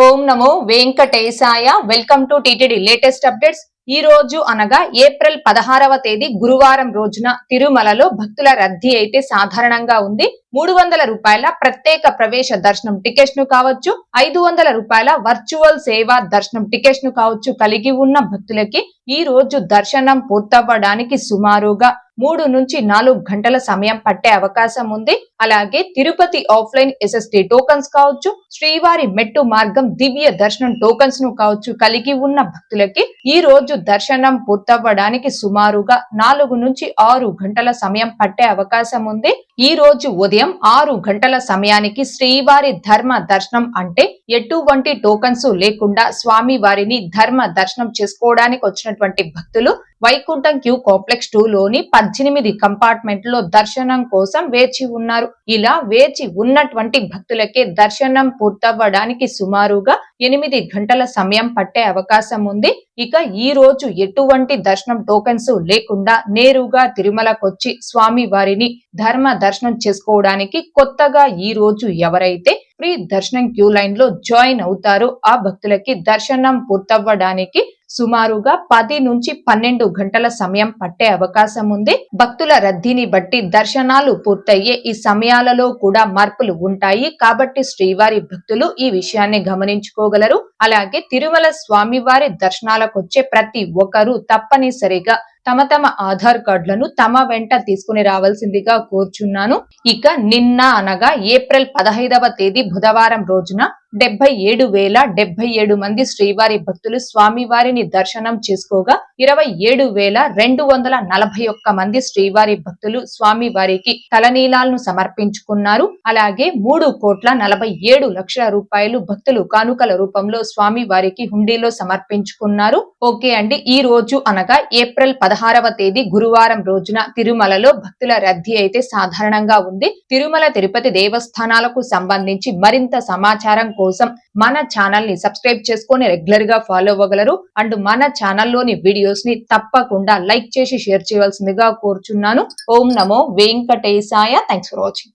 Om Namo Venkatesaya. Welcome to TTD latest updates. ఈ రోజు అనగా ఏప్రిల్ 16వ తేదీ గురువారం రోజున తిరుమలలో భక్తుల రద్దీ అయితే సాధారణంగా ఉంది. 300 రూపాయల ప్రత్యేక ప్రవేశ దర్శనం టికెట్స్ ను కావచ్చు, 500 రూపాయల వర్చువల్ సేవా దర్శనం టికెట్స్ ను కావచ్చు కలిగి ఉన్న భక్తులకి ఈ రోజు దర్శనం పూర్తవ్వడానికి సుమారుగా 3 నుంచి 4 గంటల సమయం పట్టే అవకాశం ఉంది. అలాగే తిరుపతి ఆఫ్లైన్ ఎస్ఎస్టీ టోకన్స్ కావచ్చు, శ్రీవారి మెట్టు మార్గం దివ్య దర్శనం టోకన్స్ ను కావచ్చు కలిగి ఉన్న భక్తులకి ఈ రోజు దర్శనం పూర్తవ్వడానికి సుమారుగా 4 నుంచి 6 గంటల సమయం పట్టే అవకాశం ఉంది. ఈ రోజు ఉదయం 6 గంటల సమయానికి శ్రీవారి ధర్మ దర్శనం అంటే ఎటువంటి టోకన్స్ లేకుండా స్వామి వారిని ధర్మ దర్శనం చేసుకోవడానికి వచ్చినటువంటి భక్తులు వైకుంఠం క్యూ కాంప్లెక్స్ 2 లోని 18 కంపార్ట్మెంట్ లో దర్శనం కోసం వేచి ఉన్నారు. ఇలా వేచి ఉన్నటువంటి భక్తులకే దర్శనం పూర్తవ్వడానికి సుమారుగా 8 గంటల సమయం పట్టే అవకాశం ఉంది. ఇక ఈ రోజు ఎటువంటి దర్శనం టోకెన్స్ లేకుండా నేరుగా తిరుమలకొచ్చి స్వామి వారిని ధర్మ దర్శనం చేసుకోవడానికి కొత్తగా ఈ రోజు ఎవరైతే ఫ్రీ దర్శనం క్యూ లైన్ లో జాయిన్ అవుతారో ఆ భక్తులకి దర్శనం పూర్తవ్వడానికి సుమారుగా 10 నుంచి 12 గంటల సమయం పట్టే అవకాశం ఉంది. భక్తుల రద్దీని బట్టి దర్శనాలు పూర్తయ్యే ఈ సమయాలలో కూడా మార్పులు ఉంటాయి. కాబట్టి శ్రీవారి భక్తులు ఈ విషయాన్ని గమనించుకోగలరు. అలాగే తిరుమల స్వామివారి దర్శనాలకు వచ్చే ప్రతి ఒక్కరూ తప్పనిసరిగా తమ ఆధార్ కార్డులను తమ వెంట తీసుకుని రావాల్సిందిగా కోరుచున్నాను. ఇక నిన్న అనగా ఏప్రిల్ 15వ తేదీ బుధవారం రోజున 77,077 మంది శ్రీవారి భక్తులు స్వామివారిని దర్శనం చేసుకోగా 27,241 మంది శ్రీవారి భక్తులు స్వామివారికి తలనీలాలను సమర్పించుకున్నారు. అలాగే 3,47,00,000 రూపాయలు భక్తులు కానుకల రూపంలో స్వామివారికి హుండీలో సమర్పించుకున్నారు. ఓకే అండి, ఈ రోజు అనగా ఏప్రిల్ 16వ తేదీ గురువారం రోజున తిరుమలలో భక్తుల రద్దీ అయితే సాధారణంగా ఉంది. తిరుమల తిరుపతి దేవస్థానాలకు సంబంధించి మరింత సమాచారం కోసం మన ఛానల్ ని సబ్స్క్రైబ్ చేసుకొని రెగ్యులర్ గా ఫాలో అవ్వగలరు. అండ్ మన ఛానల్లోని వీడియోస్ ని తప్పకుండా లైక్ చేసి షేర్ చేయవలసిందిగా కోరుచున్నాను. ఓం నమో వెంకటేశాయ. Thanks for watching.